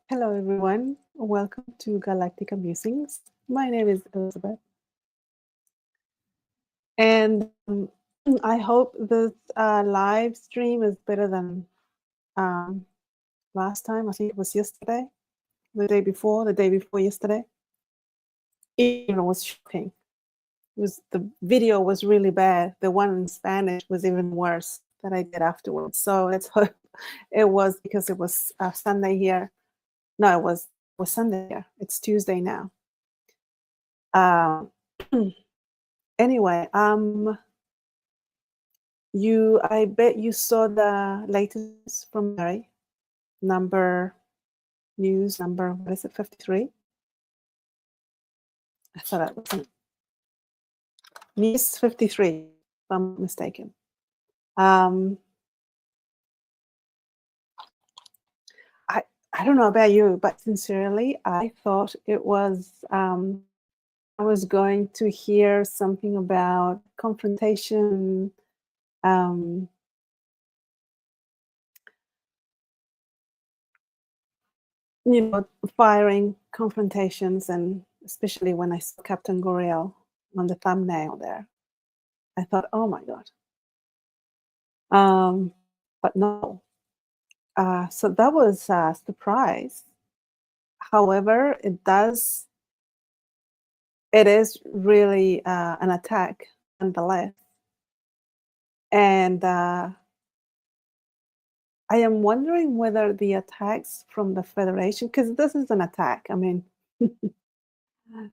Hello, everyone. Welcome to Galactica Musings. My name is Elizabeth, and I hope this live stream is better than um, last time. I think it was yesterday, the day before yesterday. It was shocking. The video was really bad. The one in Spanish was even worse that I did afterwards. So let's hope it was because it was Sunday here. No, it was Sunday here. It's Tuesday now. Um, anyway, I bet you saw the latest from Mary, what is it, 53? I thought that was news 53, if I'm not mistaken. Um, I don't know about you, but sincerely, I thought it was, I was going to hear something about confrontation, um, firing confrontations, and especially when I saw Captain Goriel on the thumbnail there, I thought, oh my God. But no. So that was a surprise. However, it is really an attack nonetheless. And I am wondering whether the attacks from the Federation, because this is an attack, I mean,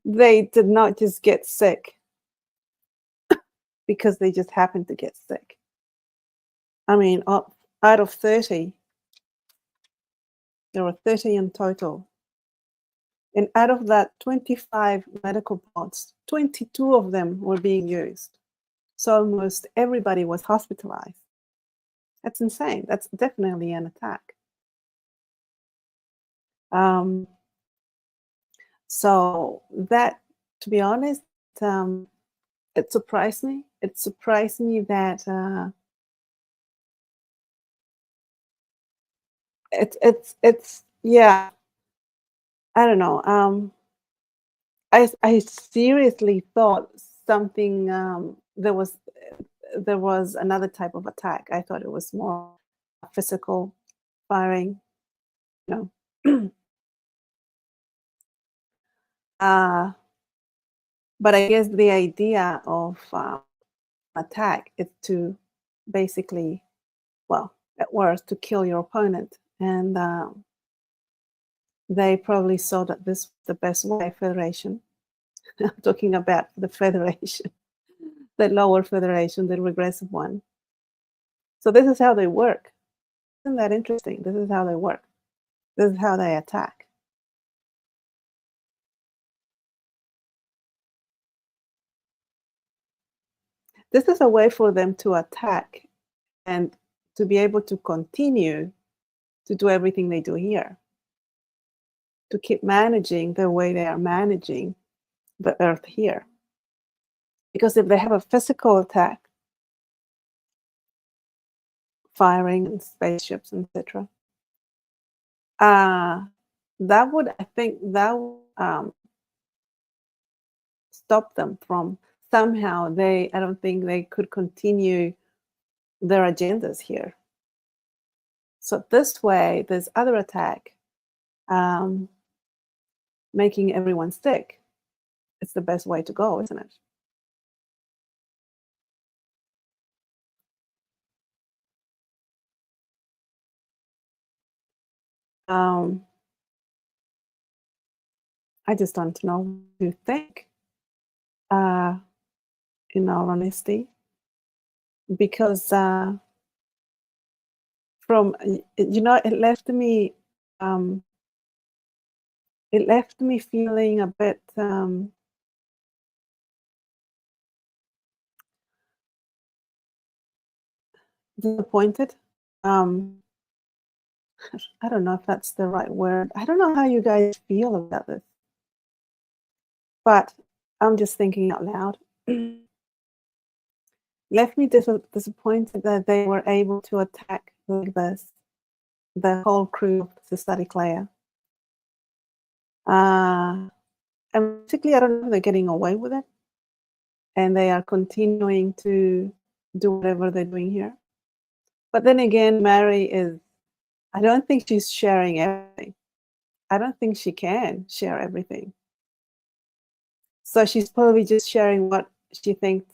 they did not just get sick because they just happened to get sick. I mean, out of 30, there were 30 in total. And out of that 25 medical pods, 22 of them were being used. So almost everybody was hospitalized. That's insane. That's definitely an attack. Um, so that, to be honest, it surprised me. It surprised me that it's yeah. I don't know. I seriously thought something there was another type of attack. I thought it was more physical firing, you know. uh, but I guess the idea of attack is to basically, well, at worst, to kill your opponent. And they probably saw that this was the best way, Federation. I'm talking about the Federation, the lower Federation, the regressive one. So this is how they work. Isn't that interesting? This is how they work. This is how they attack. This is a way for them to attack and to be able to continue to do everything they do here, to keep managing the way they are managing the Earth here. Because if they have a physical attack, firing spaceships, etc., that would, I think, that would stop them from somehow. I don't think they could continue their agendas here. So this way, this other attack, making everyone sick, it's the best way to go, isn't it? I just don't know what you think, uh, in all honesty, because from um, it left me feeling a bit disappointed. Um, I don't know if that's the right word. I don't know how you guys feel about this, but I'm just thinking out loud. Left me disappointed that they were able to attack like this, the whole crew of the Static Layer. Uh, and basically, I don't know if they're getting away with it and they are continuing to do whatever they're doing here. But then again, Mary is, I don't think she's sharing everything. I don't think she can share everything. So she's probably just sharing what she thinks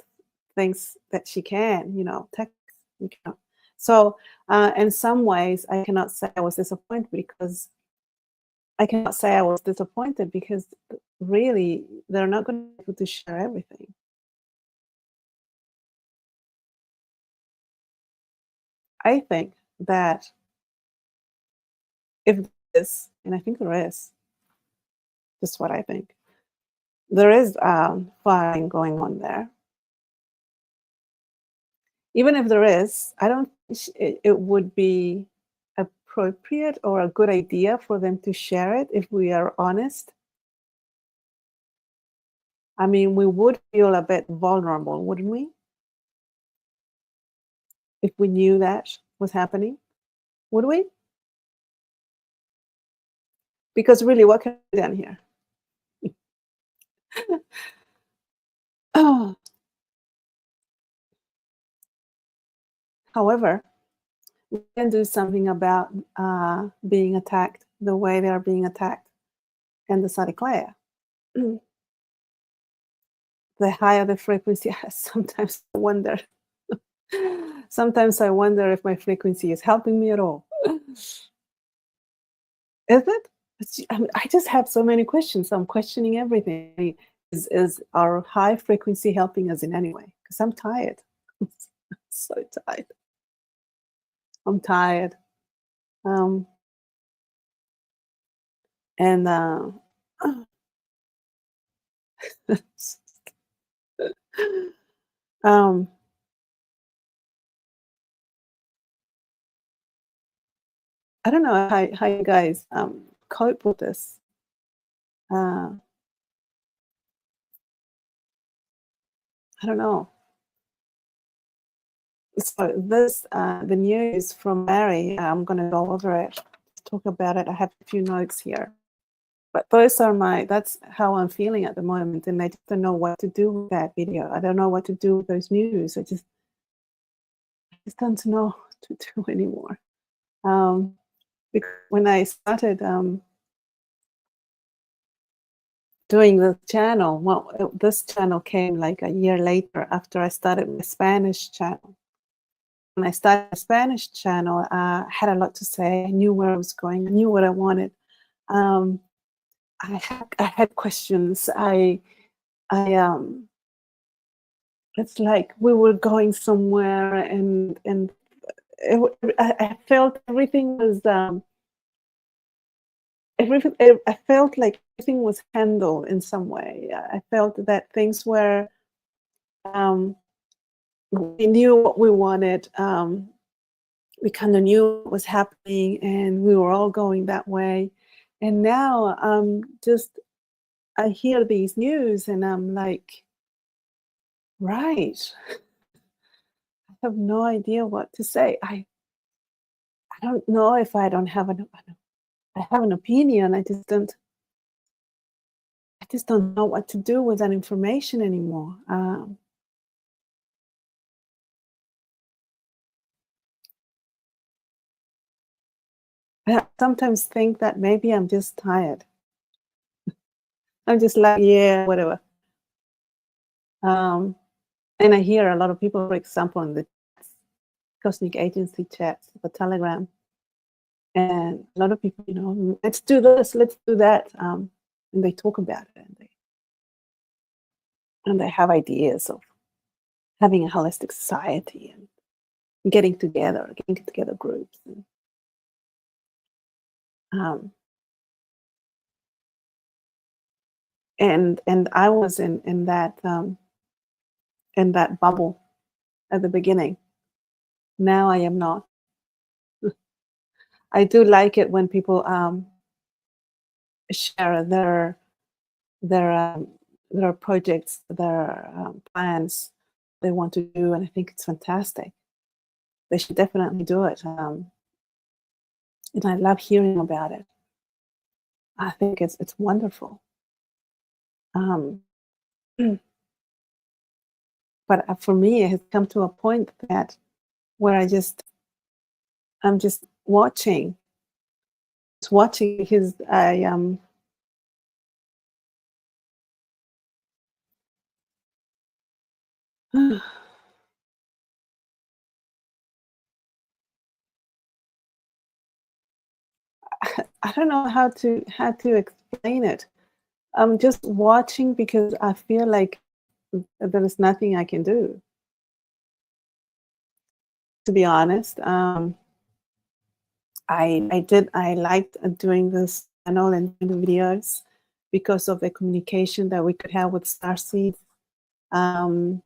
that she can, text. You know. So in some ways, I cannot say I was disappointed because really they're not going to be able to share everything. I think that if this, and I think there is, just what I think, there is fighting going on there. Even if there is, I don't think it would be appropriate or a good idea for them to share it if we are honest. I mean, we would feel a bit vulnerable, wouldn't we? If we knew that was happening, would we? Because really, what can be done here? However, we can do something about being attacked the way they are being attacked in the Sadiq layer. The higher the frequency, sometimes I wonder. Sometimes I wonder if my frequency is helping me at all. Is it? I just have so many questions. I'm questioning everything. Is our high frequency helping us in any way? Because I'm tired. I'm so tired. I'm tired. Um, and um, I don't know how you guys cope with this. Uh, I don't know. So this, the news from Mary, I'm going to go over it, talk about it. I have a few notes here. But that's how I'm feeling at the moment. And I just don't know what to do with that video. I don't know what to do with those news. I just don't know what to do anymore. Because when I started doing this channel, well, this channel came like a year later after I started my Spanish channel. When I started a Spanish channel, I had a lot to say. I knew where I was going. I knew what I wanted. Um, I had questions. It's like we were going somewhere, and I felt everything was everything. I felt like everything was handled in some way. I felt that things were. We knew what we wanted. We kind of knew what was happening, and we were all going that way. And now, just I hear these news, and I'm like, right. I have no idea what to say. I don't know if I don't have I have an opinion. I just don't know what to do with that information anymore. I sometimes think that maybe I'm just tired. I'm just like, yeah, whatever. Um, and I hear a lot of people, for example, in the Cosmic Agency chats, the Telegram, and a lot of people, let's do this, let's do that, and they talk about it, and they have ideas of having a holistic society and getting together groups. Um, and I was in that bubble at the beginning. Now I am not. I do like it when people share their um, their projects, their plans they want to do, and I think it's fantastic. They should definitely do it, and I love hearing about it. I think it's wonderful. Um, but for me, it has come to a point that where I'm just watching his. I don't know how to explain it. I'm just watching because I feel like there is nothing I can do. To be honest, I liked doing this channel and doing the videos because of the communication that we could have with Starseed, um,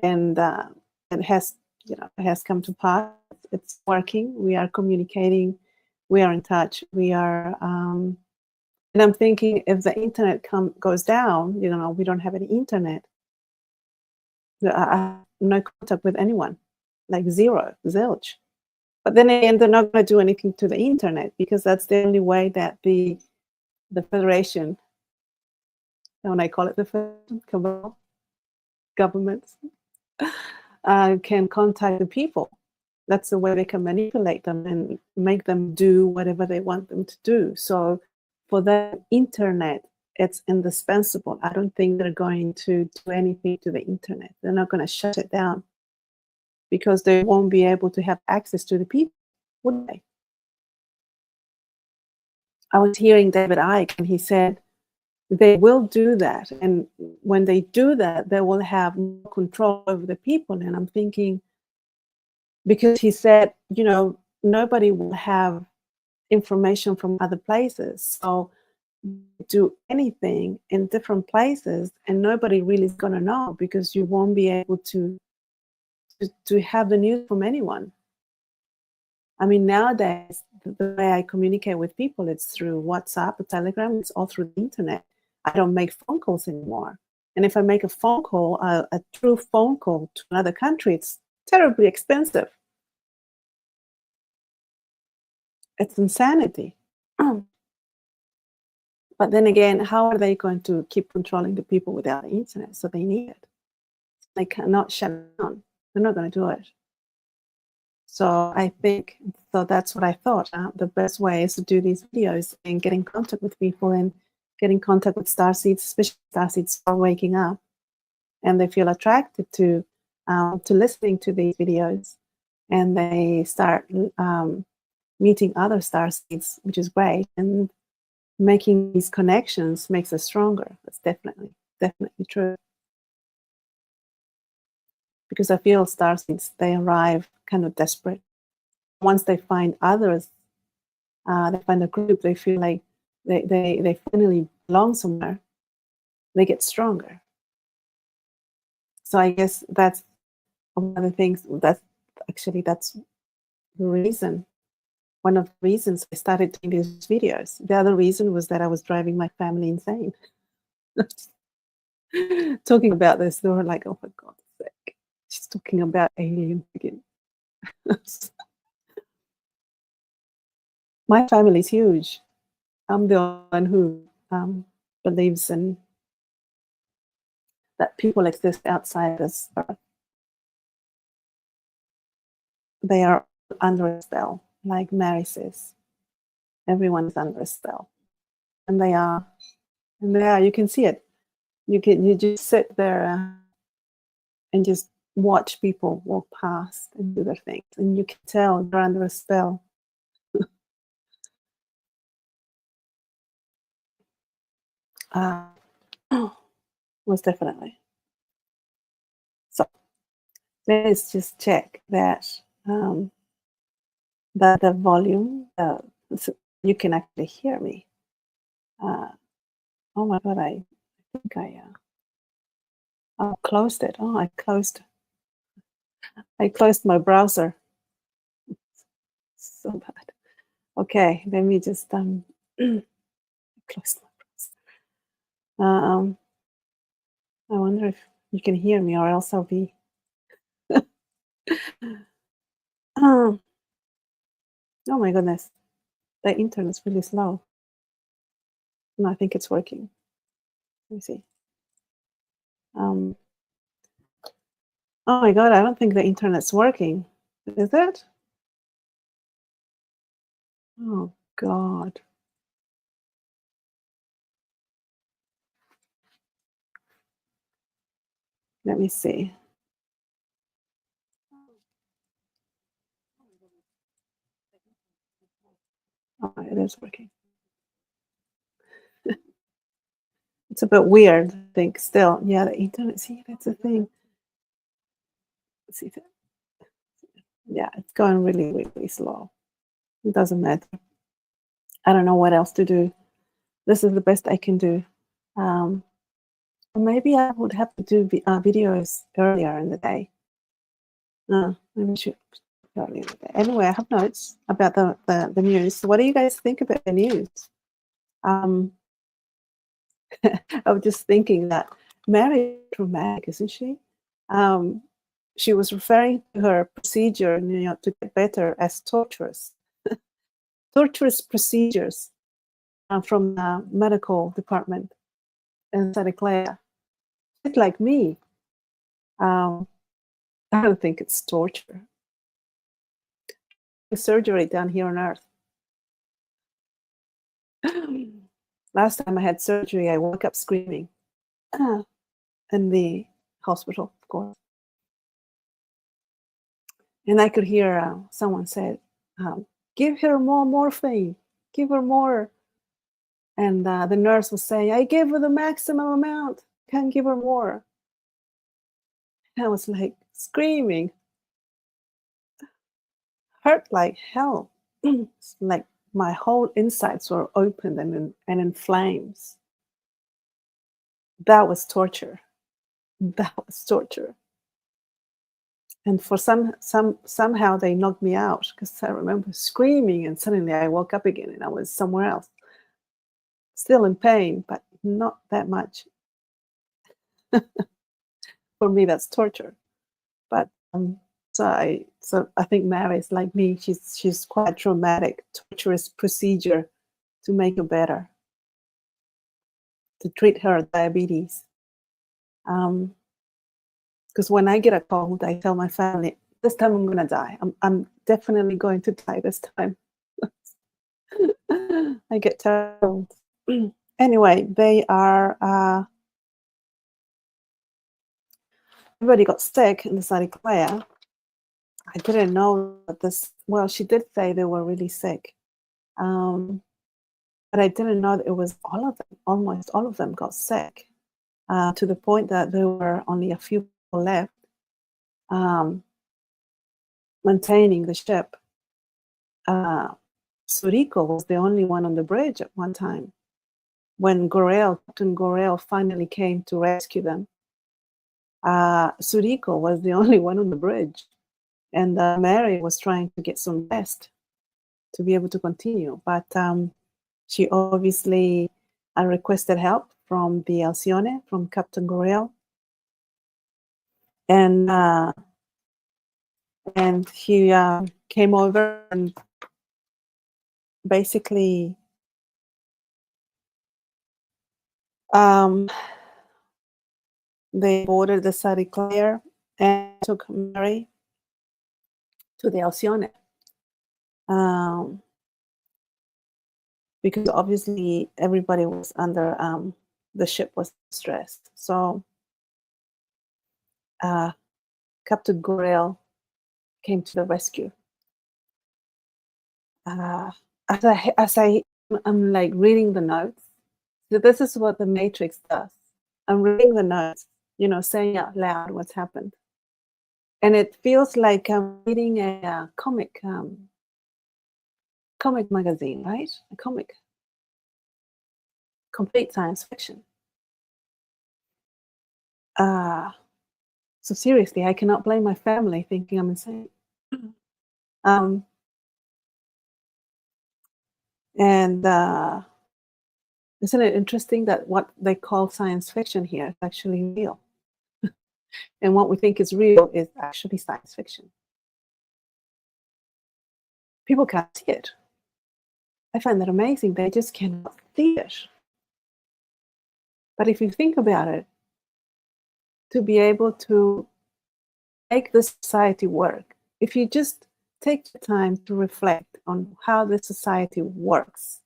and it has it has come to pass. It's working. We are communicating. We are in touch. We are. And I'm thinking if the internet goes down, we don't have any internet. I have no contact with anyone, like zero, zilch. But then again, they're not going to do anything to the internet because that's the only way that the federation, when I call it the federation, cabal, governments, can contact the people. That's the way they can manipulate them and make them do whatever they want them to do. So for the internet, it's indispensable. I don't think they're going to do anything to the internet. They're not going to shut it down because they won't be able to have access to the people, would they? I was hearing David Icke, and he said they will do that. And when they do that, they will have no control over the people. And I'm thinking, because he said, nobody will have information from other places. So do anything in different places, and nobody really is going to know because you won't be able to have the news from anyone. I mean, nowadays, the way I communicate with people, it's through WhatsApp or Telegram. It's all through the internet. I don't make phone calls anymore. And if I make a phone call, a true phone call to another country, it's terribly expensive. It's insanity. But then again, how are they going to keep controlling the people without the internet? So they need it. They cannot shut it down. They're not going to do it. So I think, so that's what I thought. The best way is to do these videos and get in contact with people and get in contact with starseeds, especially starseeds are waking up and they feel attracted to listening to these videos, and they start meeting other starseeds, which is great. And making these connections makes us stronger. That's definitely true. Because I feel starseeds, they arrive kind of desperate. Once they find others, they find a group, they feel like they finally belong somewhere, they get stronger. So I guess that's one of the things, that's the reason, one of the reasons I started doing these videos. The other reason was that I was driving my family insane. Talking about this, they were like, oh my God, she's talking about aliens again. My family is huge. I'm the one who believes in that people exist outside this earth. They are under a spell, like Mary says. Everyone is under a spell, and they are. And they are. You can see it. You just sit there and just watch people walk past and do their things, and you can tell they're under a spell. Uh, most definitely. So let's just check that the volume. So you can actually hear me. Oh my God! I think I closed it. Oh, I closed my browser. So bad. Okay, let me just close my browser. I wonder if you can hear me, or else I'll be. Oh my goodness, the internet's really slow. No, I think it's working. Let me see. Oh my God, I don't think the internet's working. Is it? Oh God. Let me see. Oh, it is working. It's a bit weird, I think, still. Yeah, the internet, see, that's the thing. Let's see if it, yeah, it's going really, really slow. It doesn't matter. I don't know what else to do. This is the best I can do. Um, or maybe I would have to do videos earlier in the day. Maybe I should earlier in the day. Anyway, I have notes about the news. So what do you guys think about the news? Um, I was just thinking that Mary is dramatic, isn't she? She was referring to her procedure, to get better as torturous, torturous procedures from the medical department in Santa Clara. It's like me. Um, I don't think it's torture. Surgery down here on Earth. Last time I had surgery, I woke up screaming in the hospital, of course. And I could hear someone say, give her more morphine, give her more. And the nurse was saying, I gave her the maximum amount, can't give her more. And I was like screaming, hurt like hell. It's like my whole insides were open and in flames. That was torture. That was torture. And for somehow they knocked me out because I remember screaming and suddenly I woke up again and I was somewhere else. Still in pain, but not that much. For me, that's torture. But so I think Mary is like me. She's quite traumatic, torturous procedure to make her better, to treat her diabetes. Because when I get a cold, I tell my family, this time I'm gonna die. I'm definitely going to die this time. I get terrible. Anyway, they are. Everybody got sick in the Santa Clara. I didn't know that this. Well, she did say they were really sick, but I didn't know that it was all of them. Almost all of them got sick, to the point that there were only a few people left maintaining the ship. Suriko was the only one on the bridge at one time. When Captain Goriel finally came to rescue them, Suriko was the only one on the bridge. And Mary was trying to get some rest to be able to continue. But she obviously requested help from the Alcione, from Captain Goriel. And he came over and basically they boarded the Santa Clara and took Mary to the Alcione. Because obviously everybody was under, the ship was stressed. So Captain Goriel came to the rescue. I'm like reading the notes. So this is what the Matrix does. I'm reading the notes, saying out loud what's happened. And it feels like I'm reading a comic magazine, right? A comic. Complete science fiction. So seriously, I cannot blame my family thinking I'm insane. And isn't it interesting that what they call science fiction here is actually real? And what we think is real is actually science fiction. People can't see it. I find that amazing. They just cannot see it. But if you think about it, to be able to make the society work, if you just take the time to reflect on how the society works,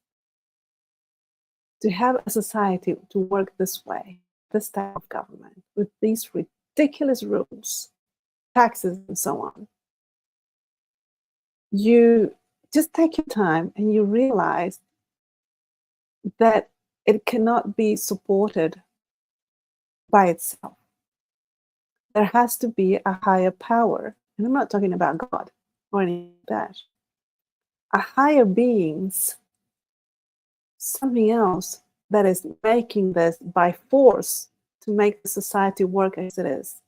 to have a society to work this way, this type of government, with these ridiculous rules, taxes, and so on, you just take your time and you realize that it cannot be supported by itself. There has to be a higher power. And I'm not talking about God or anything like that. A higher beings, something else that is making this by force to make the society work as it is.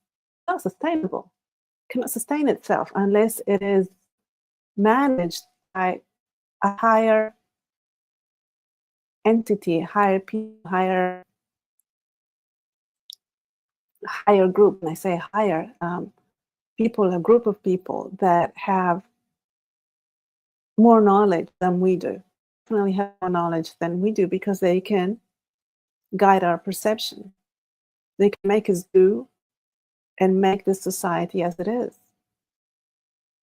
Not sustainable. It cannot sustain itself unless it is managed by a higher entity, higher people, higher group. And I say higher, people, a group of people that have more knowledge than we do. Definitely have more knowledge than we do, because they can guide our perception. They can make us do and make the society as it is,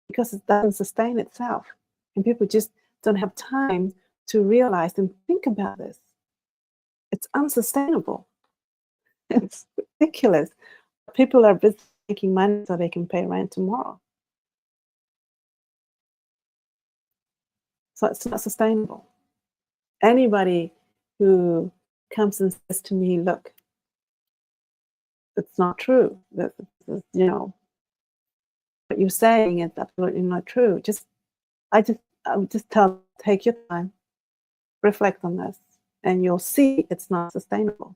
because it doesn't sustain itself. And people just don't have time to realize and think about this. It's unsustainable. It's ridiculous. People are busy making money so they can pay rent tomorrow. So it's not sustainable. Anybody who comes and says to me, look, it's not true, that, you know, what you're saying is absolutely not true. I would just tell them, take your time, reflect on this, and you'll see it's not sustainable.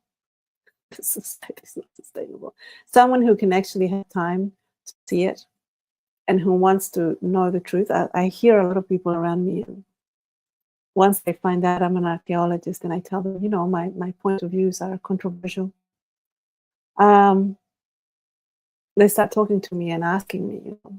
It's not sustainable. Someone who can actually have time to see it and who wants to know the truth. I hear a lot of people around me, and once they find out I'm an archaeologist and I tell them, you know, my point of views are controversial, they start talking to me and asking me, you know,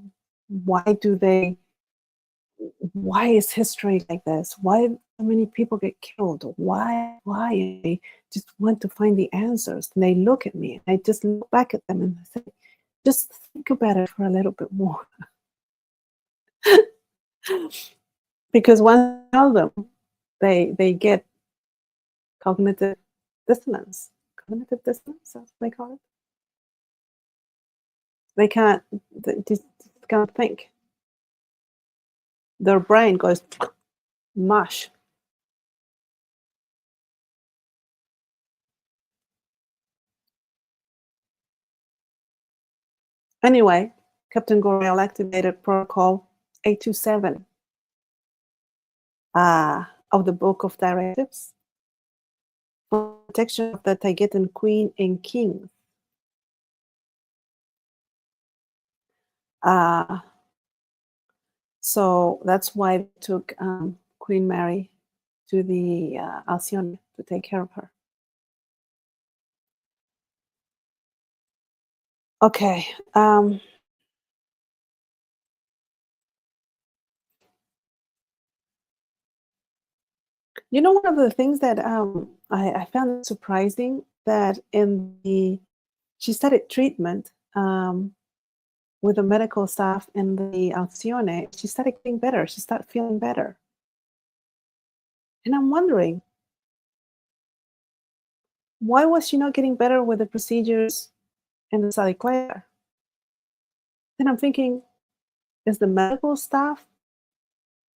why is history like this? Why so many people get killed? Why? And they just want to find the answers. And they look at me and I just look back at them and I say, just think about it for a little bit more. Because once I tell them, they get cognitive dissonance. Cognitive dissonance, that's what they call it. They just can't think. Their brain goes mush. Anyway, Captain Goriel activated protocol 827 of the Book of Directives for protection of the Tagetan Queen and King. So that's why they took Queen Mary to the Alcyone to take care of her. Okay. You know, one of the things that I found surprising, that she started treatment with the medical staff in the Alcyone. She started getting better. She started feeling better. And I'm wondering, why was she not getting better with the procedures in the Sally Claire? Then I'm thinking, is the medical staff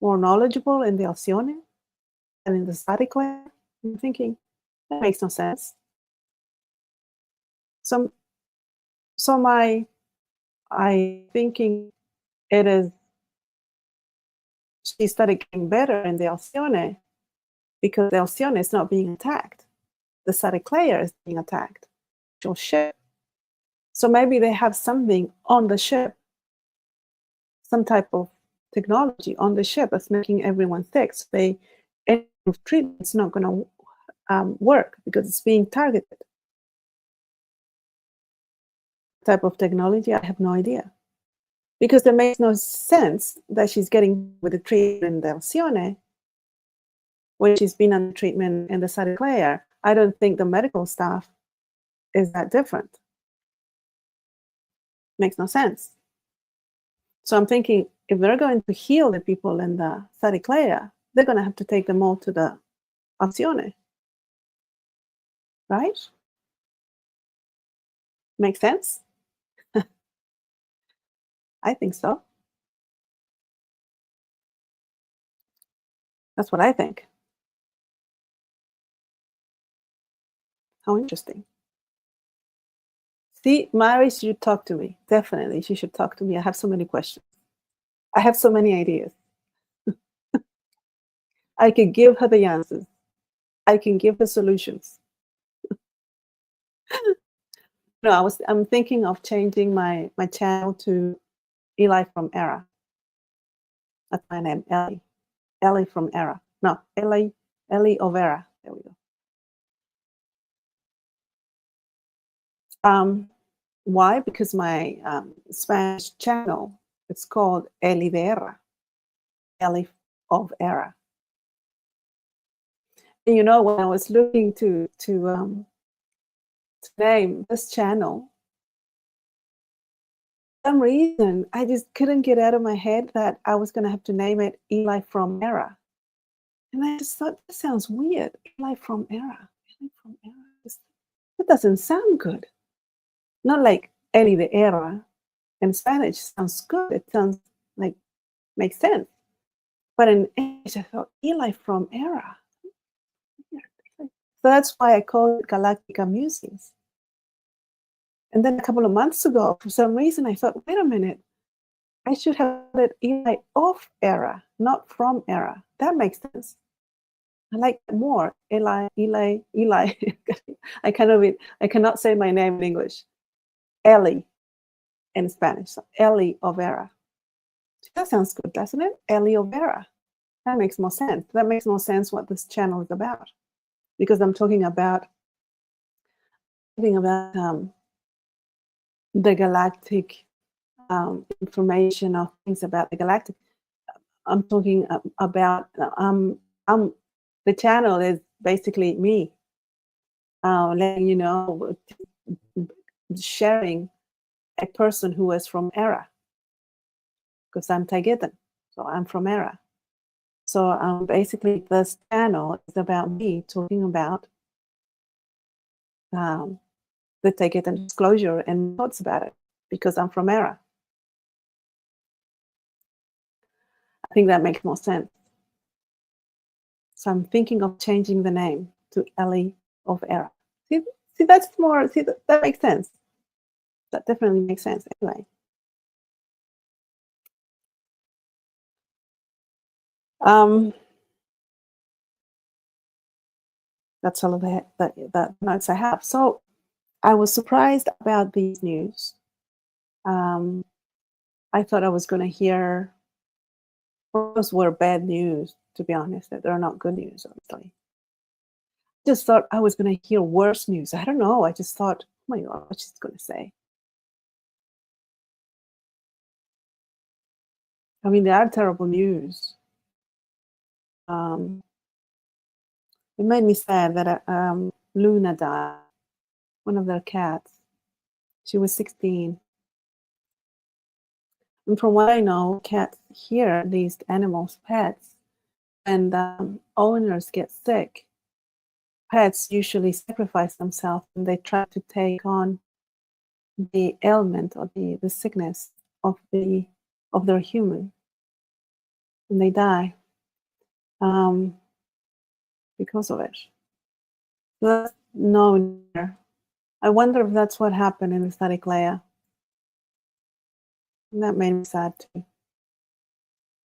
more knowledgeable in the Alcyone than in the Sally Claire? I'm thinking, that makes no sense. So I thinking it is, she started getting better in the Alcyone because the Alcyone is not being attacked. The Sally Claire is being attacked. Your ship. So maybe they have something on the ship, some type of technology on the ship that's making everyone sick. So any treatment is not going to work because it's being targeted. Type of technology, I have no idea. Because it makes no sense that she's getting with the treatment in the Alcyone when she's been on treatment in the Sally Claire. I don't think the medical staff is that different. Makes no sense. So I'm thinking, if they're going to heal the people in the Sariclea, they're going to have to take them all to the Azione, right? Makes sense? I think so. That's what I think. How interesting. See, Mary should talk to me. Definitely, she should talk to me. I have so many questions. I have so many ideas. I could give her the answers. I can give her solutions. No, I'm thinking of changing my channel to Eli from Era. That's my name, Ellie. Ellie from Era. No, Ellie of Era. There we go. Why? Because my Spanish channel, it's called Ellie de Era. Ellie of Era. And you know, when I was looking to name this channel, for some reason I just couldn't get out of my head that I was going to have to name it Eli from Era. And I just thought, that sounds weird. Eli from Era. Eli from Era. That doesn't sound good. Not like Eli de Era in Spanish sounds good. It sounds like makes sense. But in English, I thought Eli from Era. So that's why I call it Galactica Musings. And then a couple of months ago, for some reason, I thought, wait a minute, I should have it Eli of Era, not from Era. That makes sense. I like it more. Eli. I cannot say my name in English. Ellie in Spanish. So Ellie of Era. That sounds good, doesn't it? Ellie of Era. That makes more sense. That makes more sense what this channel is about. Because I'm talking about the galactic information or things about the galactic. I'm talking about the channel is basically me letting you know, sharing a person who is from Era, because I'm Taigetan, so I'm from Era. So basically this channel is about me talking about the Taigetan disclosure and thoughts about it, because I'm from Era. I think that makes more sense. So I'm thinking of changing the name to Ellie of Era. See, that's more, that makes sense. That definitely makes sense anyway. That's all of the notes I have. So I was surprised about these news. I thought I was going to hear, those were bad news, to be honest. They're not good news, obviously. Just thought I was going to hear worse news. I don't know. I just thought, oh my God, what's she going to say? I mean, they are terrible news. It made me sad that Luna died, one of their cats. She was 16. And from what I know, cats here, these animals, pets, and owners get sick, pets usually sacrifice themselves and they try to take on the ailment or the sickness of their human, and they die because of it. So that's known here. I wonder if that's what happened in the Sariclea. And that made me sad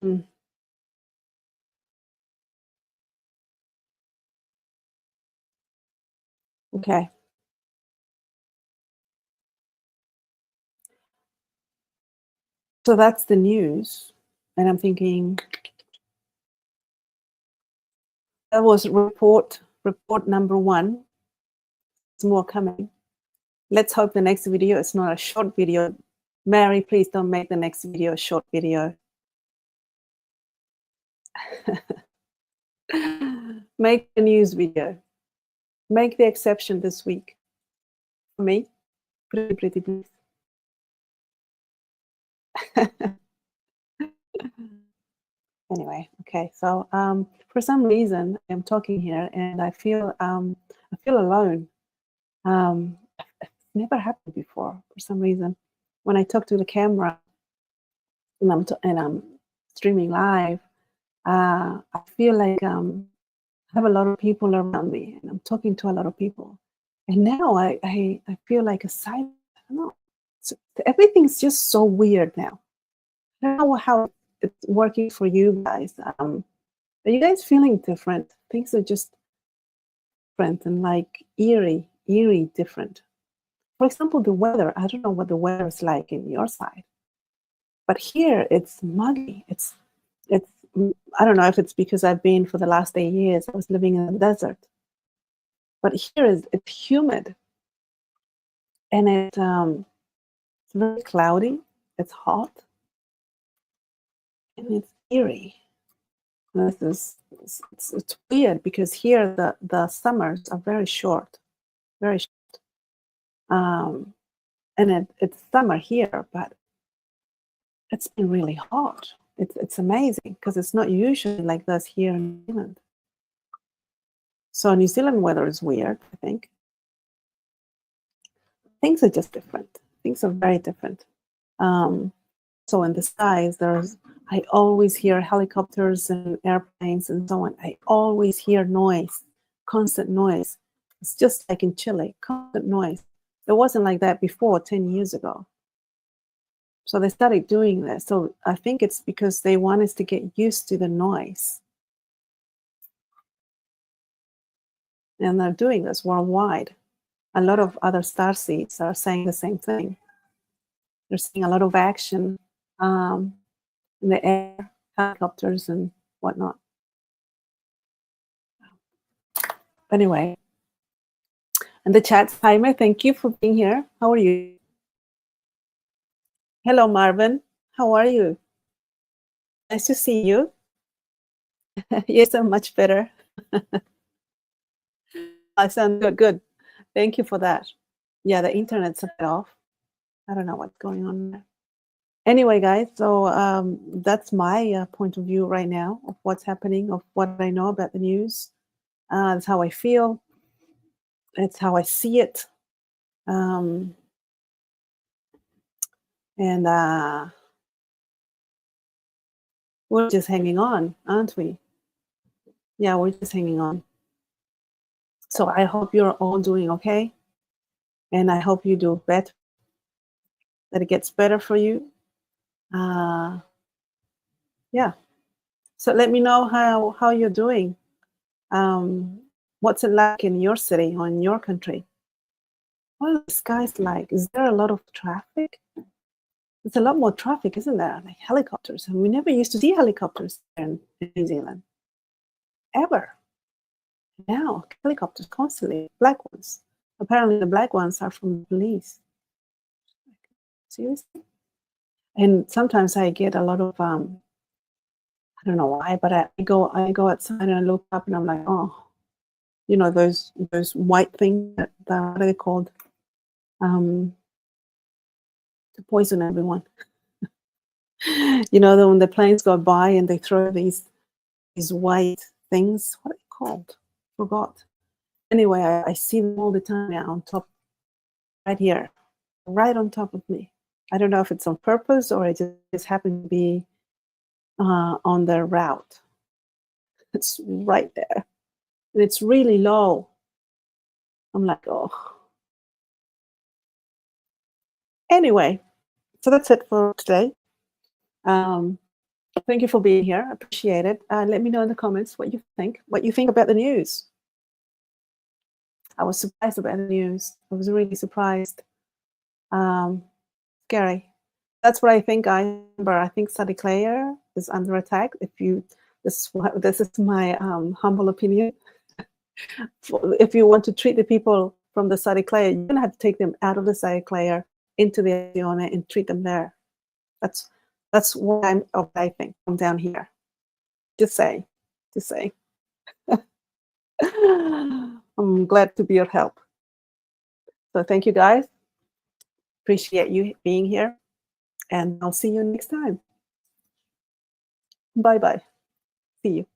too. Okay. So that's the news. And I'm thinking, that was report number 1. There's more coming. Let's hope the next video is not a short video. Mary, please don't make the next video a short video. Make a news video. Make the exception this week. For me, pretty please. Anyway, okay. So for some reason, I'm talking here, and I feel alone. It's never happened before. For some reason, when I talk to the camera and I'm streaming live, I feel like I have a lot of people around me, and I'm talking to a lot of people. And now I feel like a silent. I don't know. So everything's just so weird now. I don't know how it's working for you guys. Are you guys feeling different? Things are just different and like eerie different. For example, the weather. I don't know what the weather is like in your side, but here it's muggy. It's I don't know if it's because I've been for the last 8 years. I was living in the desert, but here it's humid and it's very cloudy. It's hot and it's eerie. And it's weird because here the summers are very short, very short. Um, and it's summer here, but it's been really hot. It's amazing because it's not usually like this here in New Zealand. So New Zealand weather is weird, I think. Things are just different. Things are very different. So in the skies, I always hear helicopters and airplanes and so on. I always hear noise, constant noise. It's just like in Chile, constant noise. It wasn't like that before 10 years ago. So they started doing this. So I think it's because they want us to get used to the noise. And they're doing this worldwide. A lot of other starseeds are saying the same thing. They're seeing a lot of action in the air, helicopters and whatnot. Anyway, and the chat, Jaime, thank you for being here. How are you? Hello, Marvin. How are you? Nice to see you. Yes, I'm much better. I sound good. Thank you for that. Yeah, the internet's a bit off. I don't know what's going on there. Anyway, guys, so that's my point of view right now of what's happening, of what I know about the news. That's how I feel. It's how I see it. And we're just hanging on, aren't we? Yeah, we're just hanging on. So I hope you're all doing okay. And I hope you do better, that it gets better for you. Yeah. So let me know how you're doing. What's it like in your city or in your country? What are the skies like? Is there a lot of traffic? There's a lot more traffic, isn't there? Like helicopters. And we never used to see helicopters in New Zealand. Ever. Now, helicopters constantly, black ones. Apparently the black ones are from the police. Seriously? And sometimes I get a lot of I don't know why, but I go outside and I look up and I'm like, oh, you know, those white things that what are they called? To poison everyone. You know, when the planes go by and they throw these white things. What are they called? Forgot. Anyway, I see them all the time now on top, right here, right on top of me. I don't know if it's on purpose or it just happened to be on their route. It's right there. And it's really low. I'm like, oh. Anyway, so that's it for today. Thank you for being here. I appreciate it. Let me know in the comments what you think about the news. I was surprised about the news. I was really surprised. Scary. That's what I think. I remember. I think Sadiclair is under attack. This is my humble opinion. If you want to treat the people from the Sadiclair, you're gonna have to take them out of the Sadiclair into the Arizona and treat them there. That's what I think from down here. Just say. I'm glad to be of help. So thank you, guys. Appreciate you being here, and I'll see you next time. Bye-bye. See you.